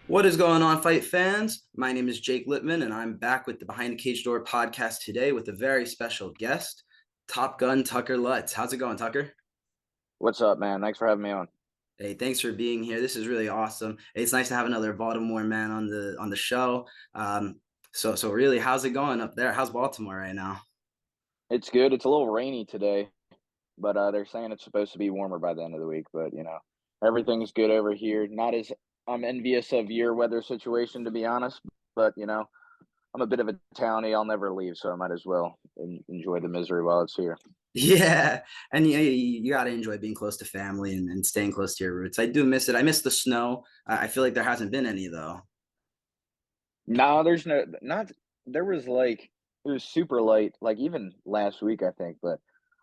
What is going on, fight fans? My name is Jake Lippman, and I'm back with the Behind the Cage Door podcast today with a very special guest, Top Gun Tucker Lutz. How's it going, Tucker? What's up, man? Thanks for having me on. Hey, thanks for being here. This is really awesome. It's nice to have another Baltimore man on the show. So really, how's it going up there? How's Baltimore right now? It's good. It's a little rainy today, but they're saying it's supposed to be warmer by the end of the week. But everything's good over here. Not as I'm envious of your weather situation, to be honest. But I'm a bit of a townie. I'll never leave, so I might as well enjoy the misery while it's here. Yeah, and you got to enjoy being close to family and staying close to your roots. I do miss it. I miss the snow. I feel like there hasn't been any though. No, there's no not. There was like it was super light, like even last week, I think. But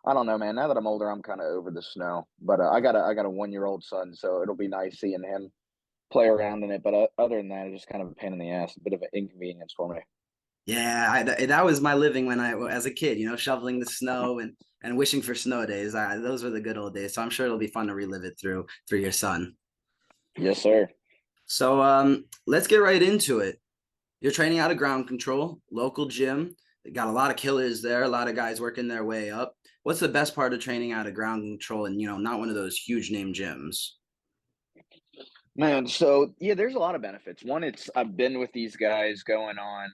I don't know, man. Now that I'm older, I'm kind of over the snow. But I got a 1 year old son, so it'll be nice seeing him play around in it, but other than that, it's just kind of a pain in the ass, a bit of an inconvenience for me. Yeah, that was my living when I as a kid, shoveling the snow and wishing for snow days. Those were the good old days. So I'm sure it'll be fun to relive it through your son. Yes, sir. So let's get right into it. You're training out of ground control, local gym. They got a lot of killers there, a lot of guys working their way up. What's the best part of training out of ground control and not one of those huge name gyms? Man, so yeah, there's a lot of benefits. One, it's I've been with these guys going on,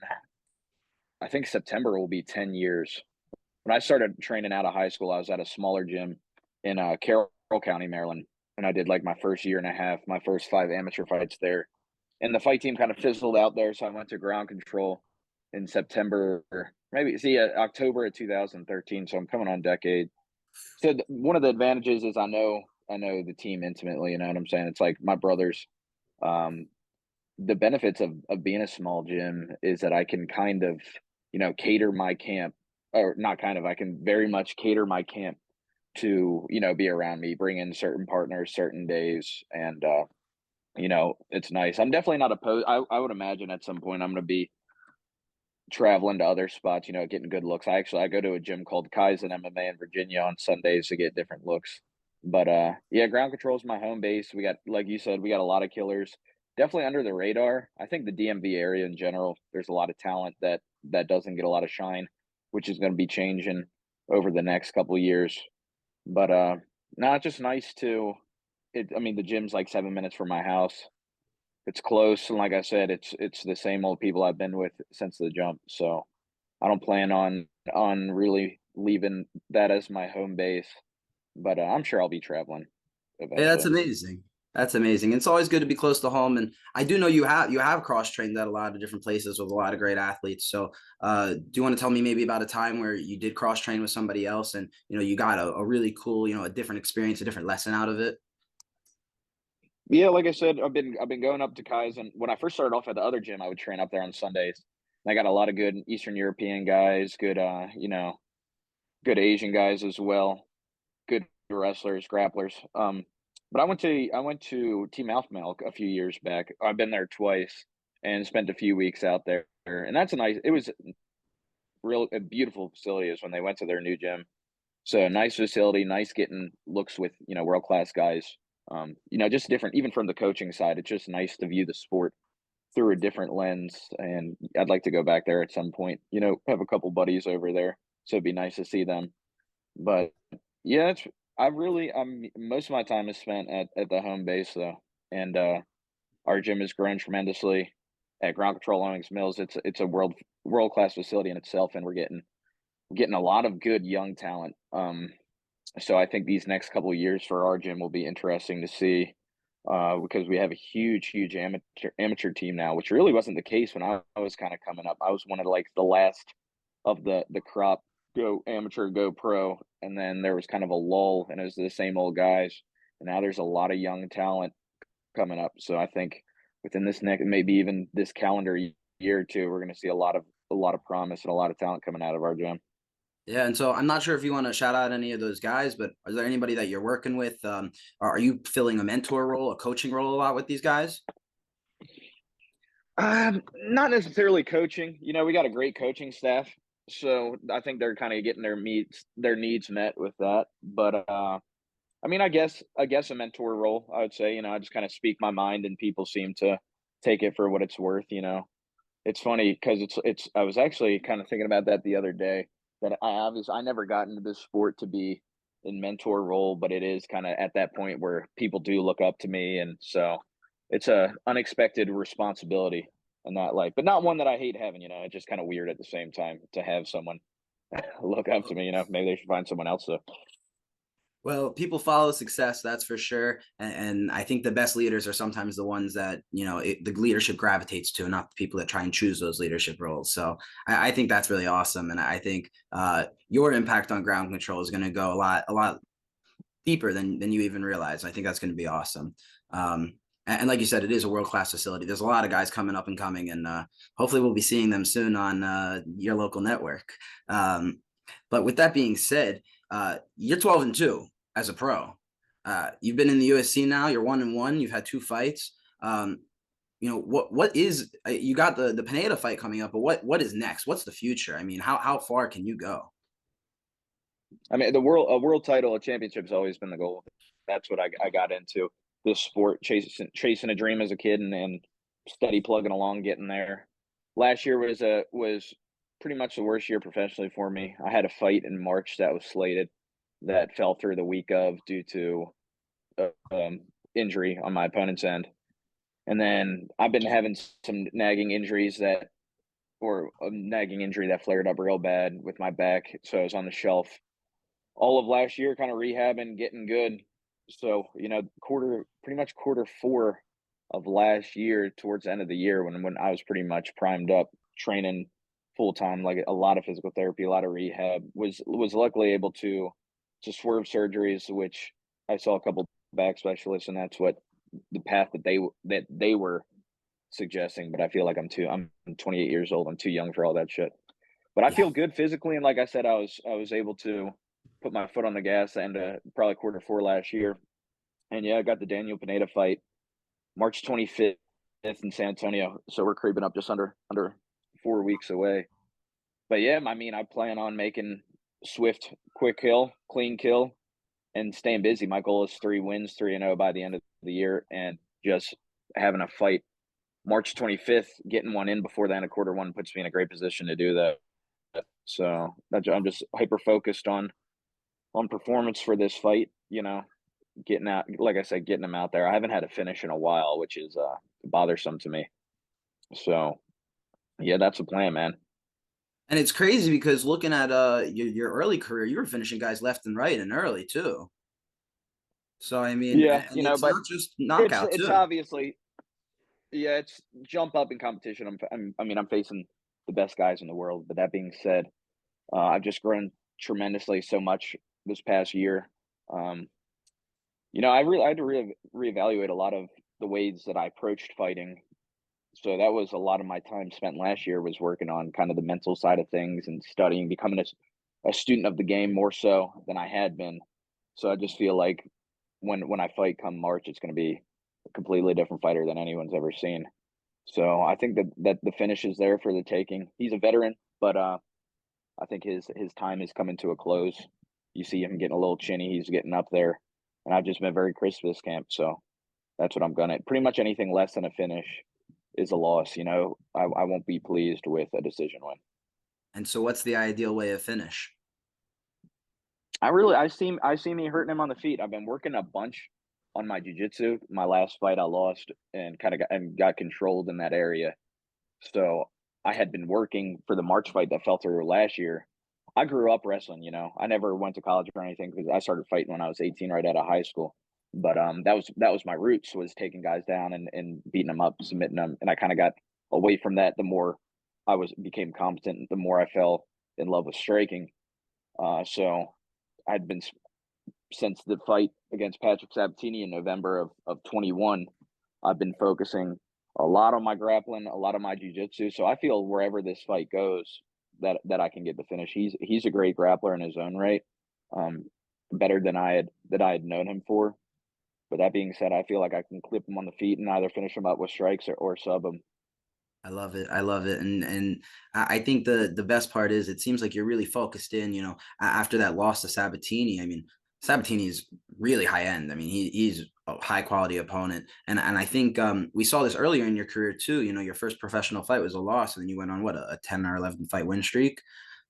I think September will be 10 years. When I started training out of high school, I was at a smaller gym in Carroll County, Maryland. And I did like my first year and a half, my first 5 amateur fights there. And the fight team kind of fizzled out there. So I went to ground control in September, maybe see October of 2013. So I'm coming on decade. So one of the advantages is I know the team intimately. You know what I'm saying? It's like my brothers. Um, the benefits of being a small gym is that I can kind of cater my camp, or not kind of. I can very much cater my camp to be around me, bring in certain partners certain days, and it's nice. I'm definitely not opposed. I would imagine at some point I'm going to be traveling to other spots, getting good looks. I go to a gym called Kaizen MMA in Virginia on Sundays to get different looks. But yeah, ground control is my home base. We got, like you said, we got a lot of killers. Definitely under the radar. I think the DMV area in general, there's a lot of talent that doesn't get a lot of shine, which is going to be changing over the next couple of years. But no, it's just nice to it. I mean, the gym's like 7 minutes from my house. It's close, and like I said, it's the same old people I've been with since the jump, so I don't plan on really leaving that as my home base, but, I'm sure I'll be traveling Yeah, that's eventually. amazing. That's amazing. It's always good to be close to home, and I do know you have cross trained at a lot of different places with a lot of great athletes. So, do you want to tell me maybe about a time where you did cross train with somebody else, and you got a really cool, a different experience, a different lesson out of it? Yeah, like I said, I've been going up to Kaizen. When I first started off at the other gym, I would train up there on Sundays. And I got a lot of good Eastern European guys, good, good Asian guys as well, good wrestlers, grapplers. But I went to Team Alpha Male a few years back. I've been there twice and spent a few weeks out there, and that's a nice. It was a beautiful facility is when they went to their new gym. So nice facility, nice getting looks with world class guys. Just different even from the coaching side. It's just nice to view the sport through a different lens, and I'd like to go back there at some point. Have a couple buddies over there, so it'd be nice to see them. But yeah, I'm most of my time is spent at the home base though, and our gym has grown tremendously at Ground Control Owings Mills. It's a world class facility in itself, and we're getting a lot of good young talent. So I think these next couple of years for our gym will be interesting to see, because we have a huge amateur team now, which really wasn't the case when I was kind of coming up. I was one of like the last of the crop, go amateur, go pro, and then there was kind of a lull, and it was the same old guys. And now there's a lot of young talent coming up. So I think within this next, maybe even this calendar year or two, we're going to see a lot of promise and a lot of talent coming out of our gym. Yeah, and so I'm not sure if you want to shout out any of those guys, but is there anybody that you're working with? Are you filling a mentor role, a coaching role a lot with these guys? Not necessarily coaching. We got a great coaching staff, so I think they're kind of getting their needs met with that. But I mean, I guess a mentor role. I would say, I just kind of speak my mind, and people seem to take it for what it's worth, you know? It's funny because I was actually kind of thinking about that the other day, that I never got into this sport to be in mentor role, but it is kind of at that point where people do look up to me, and so it's a unexpected responsibility in that light, but not one that I hate having, you know. It's just kind of weird at the same time to have someone look up to me, you know. Maybe they should find someone else to. Well, people follow success, that's for sure. And I think the best leaders are sometimes the ones that, the leadership gravitates to, not the people that try and choose those leadership roles. So I think that's really awesome. And I think your impact on ground control is going to go a lot deeper than you even realize. I think that's going to be awesome. And like you said, it is a world-class facility. There's a lot of guys coming up and coming, and hopefully we'll be seeing them soon on your local network. But with that being said, you're 12-2 as a pro. You've been in the UFC now. You're 1-1. You've had 2 fights. What is you got the Pineda fight coming up, but what is next? What's the future? I mean, how far can you go? I mean, a world title, a championship has always been the goal. That's what I got into this sport, chasing a dream as a kid, and steady plugging along, getting there. Last year was pretty much the worst year professionally for me. I had a fight in March that was slated that fell through the week of due to injury on my opponent's end, and then I've been having some nagging injuries or a nagging injury that flared up real bad with my back, so I was on the shelf all of last year, kind of rehabbing, getting good. So, you know, pretty much quarter 4 of last year, towards the end of the year, when I was pretty much primed up, training full time, like a lot of physical therapy, a lot of rehab, was luckily able to swerve surgeries, which I saw a couple back specialists, and that's what the path that they were suggesting. But I feel like I'm 28 years old. I'm too young for all that shit. But I Yeah. feel good physically, and like I said, I was able to put my foot on the gas and probably quarter 4 last year. And yeah, I got the Daniel Pineda fight March 25th in San Antonio. So we're creeping up just under 4 weeks away. But yeah, I mean, I plan on making swift, quick kill, clean kill, and staying busy. My goal is 3 wins, 3-0 by the end of the year, and just having a fight March 25th, getting one in before the end of quarter 1 puts me in a great position to do that. So I'm just hyper focused on performance for this fight. You know, getting out, like I said, getting them out there. I haven't had a finish in a while, which is bothersome to me. So yeah, that's the plan, man. And it's crazy because looking at your early career, you were finishing guys left and right and early too. So I mean, Yeah, and you know, it's but not just knockout it's too. obviously, yeah, it's jump up in competition. I mean, I'm facing the best guys in the world. But that being said, I've just grown tremendously so much this past year. Um, you know, I had to reevaluate a lot of the ways that I approached fighting. So that was a lot of my time spent last year, was working on kind of the mental side of things and studying, becoming a student of the game more so than I had been. So I just feel like when I fight come March, it's going to be a completely different fighter than anyone's ever seen. So I think that the finish is there for the taking. He's a veteran, but I think his time is coming to a close. You see him getting a little chinny. He's getting up there, and I've just been very crisp this camp. So that's what I'm gonna. Pretty much anything less than a finish is a loss. You know, I won't be pleased with a decision win. And so, what's the ideal way of finish? I see me hurting him on the feet. I've been working a bunch on my jujitsu. My last fight I lost and kind of got controlled in that area. So I had been working for the March fight that fell through last year. I grew up wrestling, you know. I never went to college or anything because I started fighting when I was 18, right out of high school. But that was my roots, was taking guys down and beating them up, submitting them. And I kind of got away from that the more I became competent, the more I fell in love with striking. So I'd been, since the fight against Patrick Sabatini in November of 21, I've been focusing a lot on my grappling, a lot of my jujitsu. So I feel wherever this fight goes, that I can get the finish. He's a great grappler in his own right, um, better than I had known him for. But that being said, I feel like I can clip him on the feet and either finish him up with strikes or sub him. I love it. I love it. And I think the best part is it seems like you're really focused in, after that loss to Sabatini. I mean, Sabatini is really high end. I mean, he's a high quality opponent. And I think we saw this earlier in your career too. You know, your first professional fight was a loss, and then you went on what, a 10 or 11 fight win streak.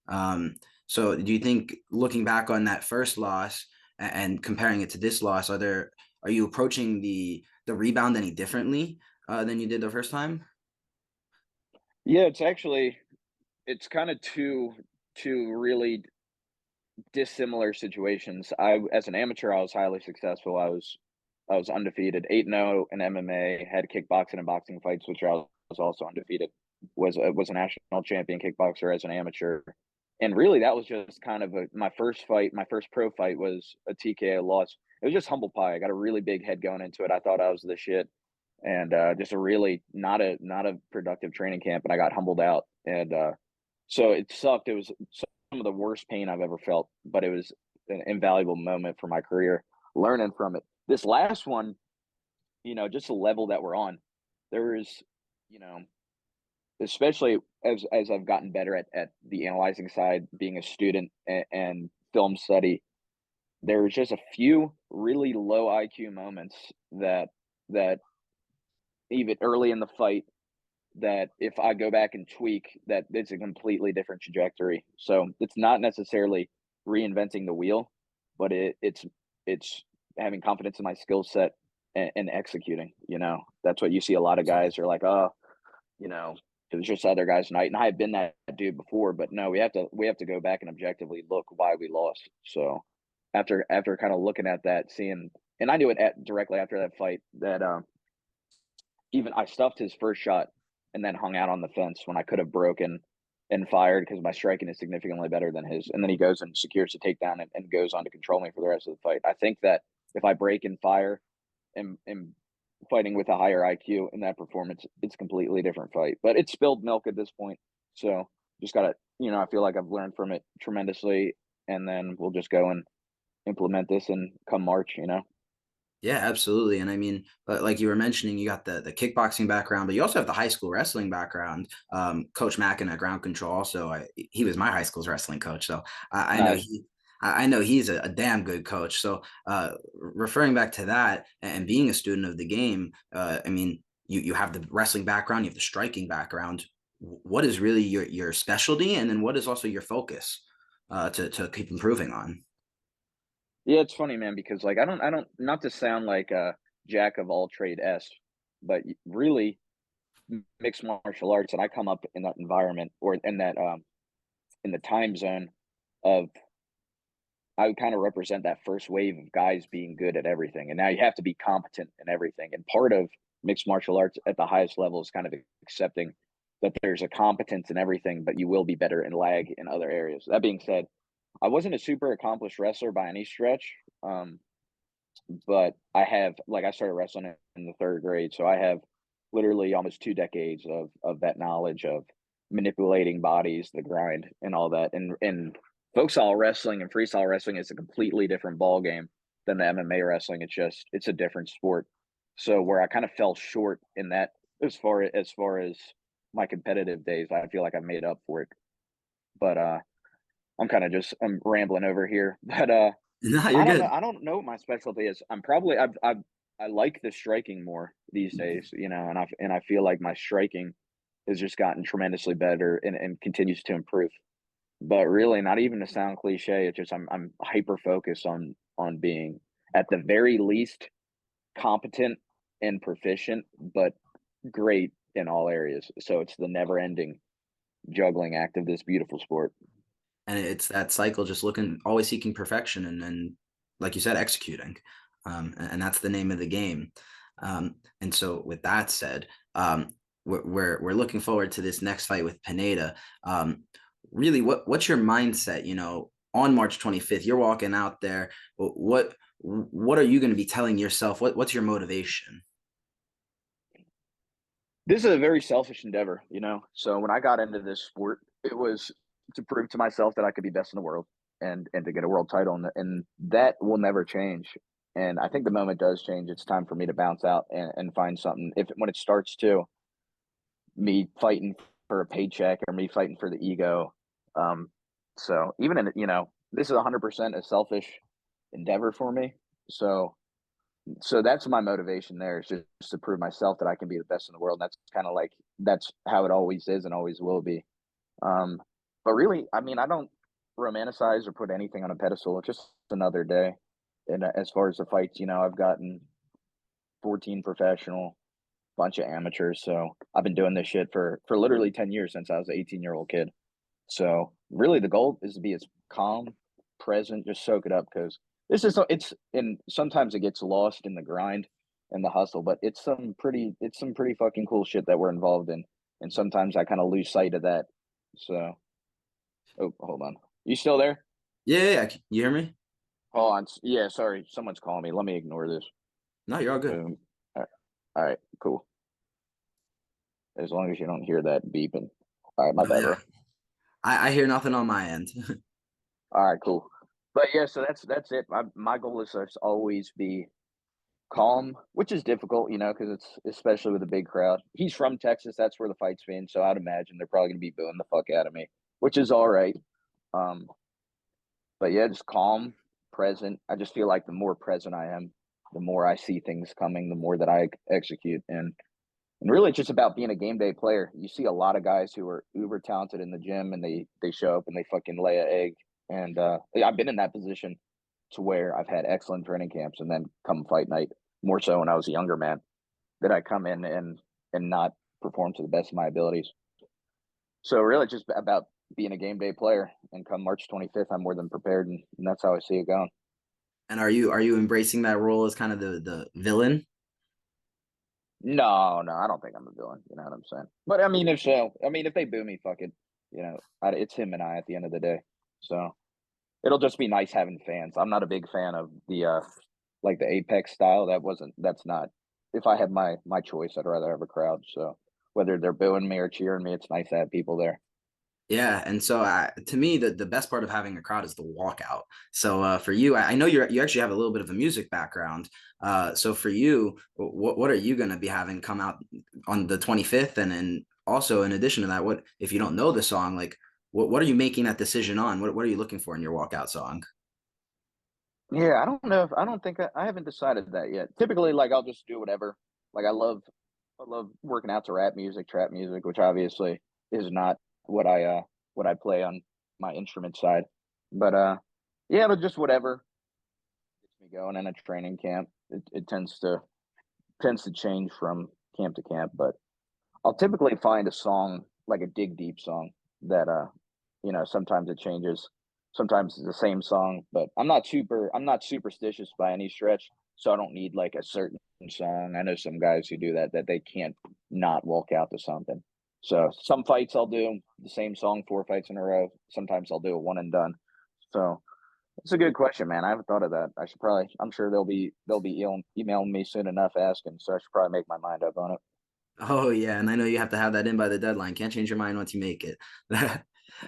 Um, so do you think, looking back on that first loss and comparing it to this loss, are you approaching the rebound any differently than you did the first time? Yeah, it's kind of two really dissimilar situations. As an amateur, I was highly successful. I was undefeated, 8-0 in MMA, had kickboxing and boxing fights, which I was also undefeated. Was a national champion kickboxer as an amateur. And really that was just kind of my first fight, my first pro fight was a TKO loss. It was just humble pie. I got a really big head going into it. I thought I was the shit. And just a really not a productive training camp, and I got humbled out. And so it sucked. It was some of the worst pain I've ever felt, but it was an invaluable moment for my career, learning from it. This last one, just the level that we're on, there is, you know, especially as I've gotten better at the analyzing side, being a student and film study, there's just a few really low IQ moments that even early in the fight, that if I go back and tweak, that it's a completely different trajectory. So it's not necessarily reinventing the wheel, but it's having confidence in my skill set and executing. That's what you see. A lot of guys are like, oh, you know, it was just other guys' night, and I had been that dude before, but no, we have to go back and objectively look why we lost. So after kind of looking at that, seeing, and I knew it directly after that fight that even I stuffed his first shot and then hung out on the fence when I could have broken and fired because my striking is significantly better than his. And then he goes and secures the takedown and goes on to control me for the rest of the fight. I think that if I break and fire and fighting with a higher IQ in that performance, it's a completely different fight. But it's spilled milk at this point. So just gotta, I feel like I've learned from it tremendously. And then we'll just go and implement this and come March. Yeah, absolutely. And I mean, like you were mentioning, you got the kickboxing background, but you also have the high school wrestling background. Coach Mackin at Ground Control, also, he was my high school's wrestling coach, so I know Nice. I know he's a damn good coach. So, referring back to that and being a student of the game, I mean, you have the wrestling background, you have the striking background. What is really your specialty, and then what is also your focus to keep improving on? Yeah, it's funny, man, because like I don't not to sound like a jack of all trade s, but really mixed martial arts, and I come up in that environment or in the time zone of I would kind of represent that first wave of guys being good at everything, and now you have to be competent in everything. And part of mixed martial arts at the highest level is kind of accepting that there's a competence in everything, but you will be better and lag in other areas. That being said, I wasn't a super accomplished wrestler by any stretch. But I started wrestling in the third grade, so I have literally almost 2 decades of that knowledge of manipulating bodies, the grind, and all that. And folk style wrestling and freestyle wrestling is a completely different ball game than the MMA wrestling. It's a different sport. So where I kind of fell short in that as far as my competitive days, I feel like I made up for it. But I'm rambling over here. But No, you're I don't know. good. I don't know what my specialty is. I like the striking more these days, and I feel like my striking has just gotten tremendously better and continues to improve. But really, not even to sound cliche, it's just I'm hyper focused on being at the very least competent and proficient, but great in all areas. So it's the never ending juggling act of this beautiful sport. And it's that cycle, just looking, always seeking perfection, and then, like you said, executing. And that's the name of the game. And so with that said, we're looking forward to this next fight with Pineda. Really, what's your mindset, on March 25th? You're walking out there. What are you going to be telling yourself? What's your motivation? This is a very selfish endeavor. So when I got into this sport, it was to prove to myself that I could be best in the world and to get a world title, and that will never change. And I think the moment does change. It's time for me to bounce out and find something. If when it starts to me fighting for a paycheck or me fighting for the ego, so even in this is 100% a selfish endeavor for me. So So that's my motivation there, is just to prove myself that I can be the best in the world. And that's kind of like that's how it always is and always will be. Um, but really, I mean, I don't romanticize or put anything on a pedestal. It's just another day. And as far as the fights, I've gotten 14 professional, bunch of amateurs. So I've been doing this shit for literally 10 years since I was an 18-year-old kid. So really the goal is to be as calm, present, just soak it up because it's and sometimes it gets lost in the grind and the hustle, but it's some pretty fucking cool shit that we're involved in. And sometimes I kind of lose sight of that. So oh, hold on. You still there? Yeah, yeah, yeah. You hear me? Hold on. Yeah, sorry. Someone's calling me. Let me ignore this. No, you're all good. Boom. All right, cool. As long as you don't hear that beeping. All right, my No, bad, yeah. bro. I hear nothing on my end. All right, cool. But yeah, so that's it. My goal is to always be calm, which is difficult, because it's especially with a big crowd. He's from Texas. That's where the fight's been. So I'd imagine they're probably gonna be booing the fuck out of me, which is all right. Um, but yeah, just calm, present. I just feel like the more present I am, the more I see things coming, the more that I execute, and really, it's just about being a game day player. You see a lot of guys who are uber talented in the gym, and they show up and they fucking lay an egg. And I've been in that position to where I've had excellent training camps, and then come fight night, more so when I was a younger man, that I come in and not perform to the best of my abilities. So really, just about being a game day player. And come March 25th, I'm more than prepared, and that's how I see it going. And are you embracing that role as kind of the villain? No, no, I don't think I'm a villain. You know what I'm saying? But I mean, if so, I mean, if they boo me, fuck it. It's him and I at the end of the day. So it'll just be nice having fans. I'm not a big fan of the like the Apex style. That's not. If I had my choice, I'd rather have a crowd. So whether they're booing me or cheering me, it's nice to have people there. Yeah, and so to me, the best part of having a crowd is the walkout. So for you, I know you actually have a little bit of a music background. So for you, what are you going to be having come out on the 25th? And also in addition to that, what if you don't know the song, like what are you making that decision on? What are you looking for in your walkout song? Yeah, I don't know. I don't think I haven't decided that yet. Typically, like I'll just do whatever. Like I love working out to rap music, trap music, which obviously is not what I play on my instrument side. But yeah, but just whatever gets me going in a training camp. It tends to change from camp to camp, but I'll typically find a song like a dig deep song that sometimes it changes. Sometimes it's the same song, but I'm not superstitious by any stretch, so I don't need like a certain song. I know some guys who do that they can't not walk out to something. So some fights I'll do the same song 4 fights in a row. Sometimes I'll do it one and done. So it's a good question, man. I haven't thought of that. I'm sure they'll be emailing me soon enough asking, so I should probably make my mind up on it. Oh yeah, and I know you have to have that in by the deadline. Can't change your mind once you make it. Yeah,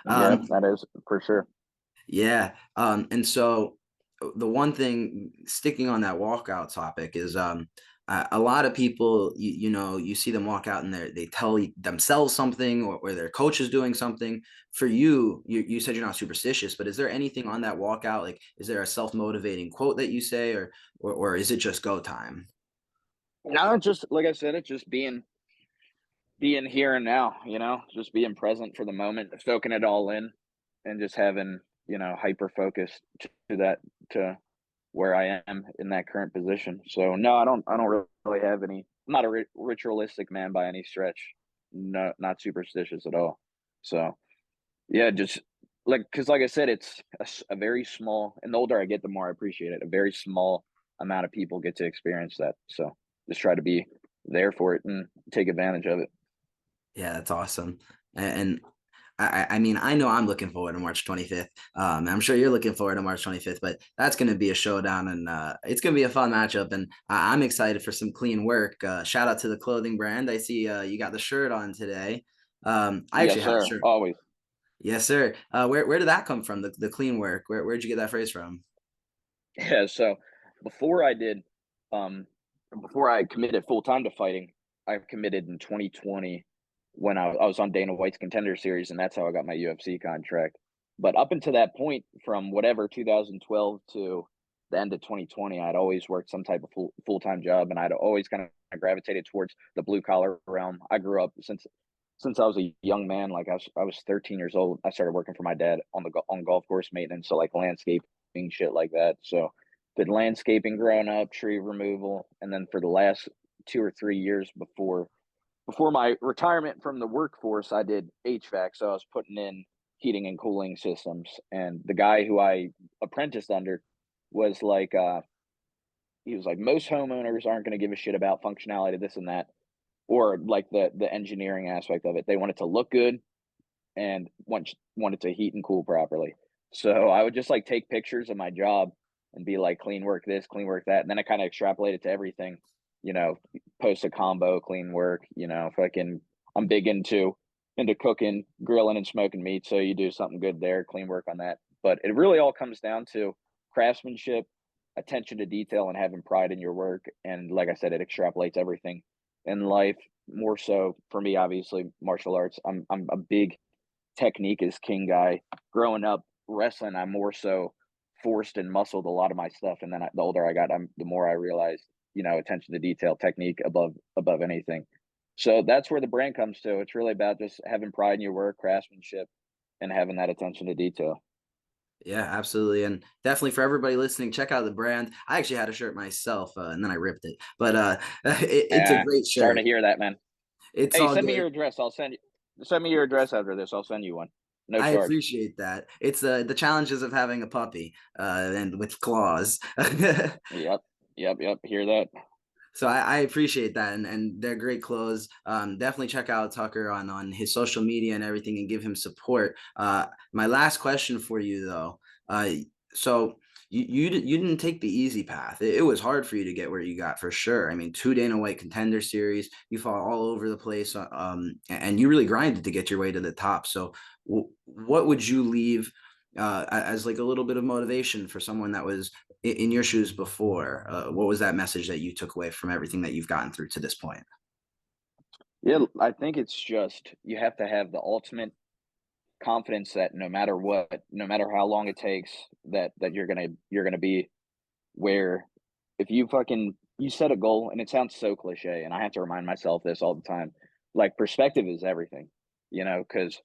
um, that is for sure. Yeah. And so the one thing sticking on that walkout topic is a lot of people you see them walk out and they tell themselves something or their coach is doing something. For you said you're not superstitious, but is there anything on that walkout? Like, is there a self-motivating quote that you say or is it just go time? No, just like I said, it's just being here and now, just being present for the moment, soaking it all in, and just having, hyper focus to that, to where I am in that current position. So no, I don't really have any. I'm not a ritualistic man by any stretch. No, not superstitious at all. So yeah, just because like I said, it's a very small. And the older I get, the more I appreciate it. A very small amount of people get to experience that. So just try to be there for it and take advantage of it. Yeah, that's awesome. And I mean, I know I'm looking forward to March 25th. I'm sure you're looking forward to March 25th, but that's going to be a showdown and it's going to be a fun matchup. And I'm excited for some clean work. Shout out to the clothing brand. I see you got the shirt on today. I Yes, actually have a sir. shirt. Always. Yes, sir. Where did that come from? The clean work. Where'd you get that phrase from? Yeah. So before I did, um, before I committed full time to fighting, I committed in 2020 when I was on Dana White's Contender Series, and that's how I got my UFC contract. But up until that point, from whatever 2012 to the end of 2020, I'd always worked some type of full-time job, and I'd always kind of gravitated towards the blue collar realm. I grew up since I was a young man. Like I was 13 years old. I started working for my dad on golf course maintenance, so like landscaping, shit like that. So did landscaping growing up, tree removal, and then for the last 2 or 3 years before my retirement from the workforce, I did HVAC. So I was putting in heating and cooling systems. And the guy who I apprenticed under was like, he was like, most homeowners aren't going to give a shit about functionality, this and that, or like the engineering aspect of it. They want it to look good and want it to heat and cool properly. So I would just like take pictures of my job and be like, clean work this, clean work that. And then I kind of extrapolate it to everything, you know, post a combo, clean work, you know, fucking, I'm big into cooking, grilling and smoking meat. So you do something good there, clean work on that. But it really all comes down to craftsmanship, attention to detail, and having pride in your work. And like I said, it extrapolates everything in life, more so for me, obviously, martial arts. I'm a big technique is king guy. Growing up wrestling, I more so forced and muscled a lot of my stuff, and then the older I got, the more I realized, you know, attention to detail, technique above anything. So that's where the brand comes to. It's really about just having pride in your work, craftsmanship, and having that attention to detail. Yeah, absolutely. And definitely for everybody listening, check out the brand. I actually had a shirt myself, and then I ripped it. But it's a great Starting shirt. to hear that, man. It's Hey, all send me good. your address. Send me your address after this. I'll send you one. No I charge. appreciate that. It's the challenges of having a puppy, and with claws. Yep. Yep. Yep. Hear that. So I appreciate that, and they're great clothes. Definitely check out Tucker on his social media and everything, and give him support. My last question for you though, so you didn't take the easy path. It was hard for you to get where you got for sure. I mean, 2 Dana White Contender Series, you fought all over the place, and you really grinded to get your way to the top. So what would you leave as like a little bit of motivation for someone that was in your shoes before? What was that message that you took away from everything that you've gotten through to this point? Yeah, I think it's just you have to have the ultimate confidence that no matter what, no matter how long it takes, that you're gonna be where if you set a goal, and it sounds so cliche, and I have to remind myself this all the time. Like perspective is everything, you know, because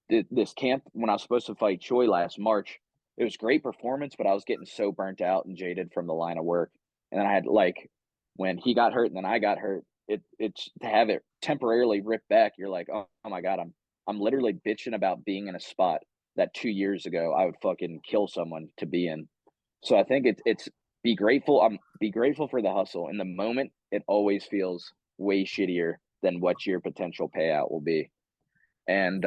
this camp when I was supposed to fight Choi last March, it was great performance, but I was getting so burnt out and jaded from the line of work. And then I had like when he got hurt and then I got hurt, it's to have it temporarily ripped back, you're like, oh my God, I'm literally bitching about being in a spot that 2 years ago I would fucking kill someone to be in. So I think it's be grateful. Be grateful for the hustle. In the moment, it always feels way shittier than what your potential payout will be. And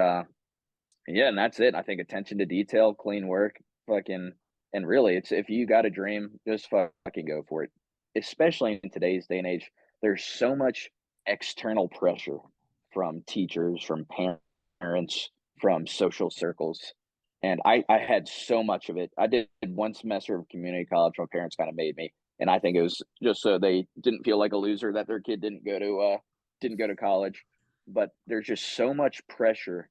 yeah, and that's it. I think attention to detail, clean work, fucking, and really, it's if you got a dream, just fucking go for it. Especially in today's day and age, there's so much external pressure from teachers, from parents, from social circles. And I had so much of it. I did 1 semester of community college. My parents kind of made me, and I think it was just so they didn't feel like a loser that their kid didn't go to college. But there's just so much pressure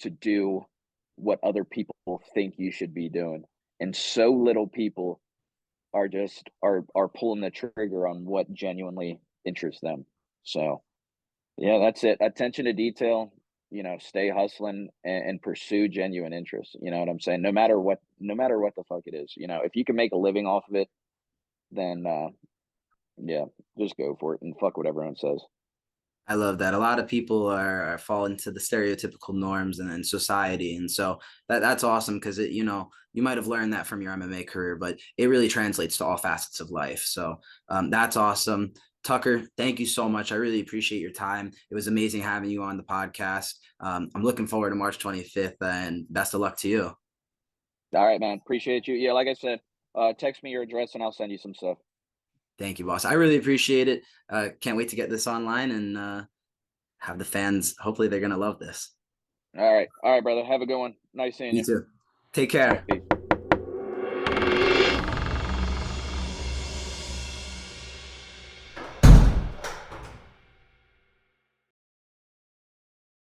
to do what other people think you should be doing. And so little people are pulling the trigger on what genuinely interests them. So yeah, that's it. Attention to detail, you know, stay hustling and pursue genuine interest. You know what I'm saying? No matter what the fuck it is, you know, if you can make a living off of it, then yeah, just go for it and fuck what everyone says. I love that. A lot of people are fall into the stereotypical norms and society, and so that's awesome because it you might have learned that from your MMA career, but it really translates to all facets of life. So that's awesome. Tucker, thank you so much. I really appreciate your time. It was amazing having you on the podcast. I'm looking forward to March 25th, and best of luck to you. All right, man. Appreciate you. Yeah, like I said, text me your address and I'll send you some stuff. Thank you, boss. I really appreciate it. Can't wait to get this online and have the fans. Hopefully, they're gonna love this. All right. All right, brother. Have a good one. Nice seeing You you. too. Take All right. care. Peace.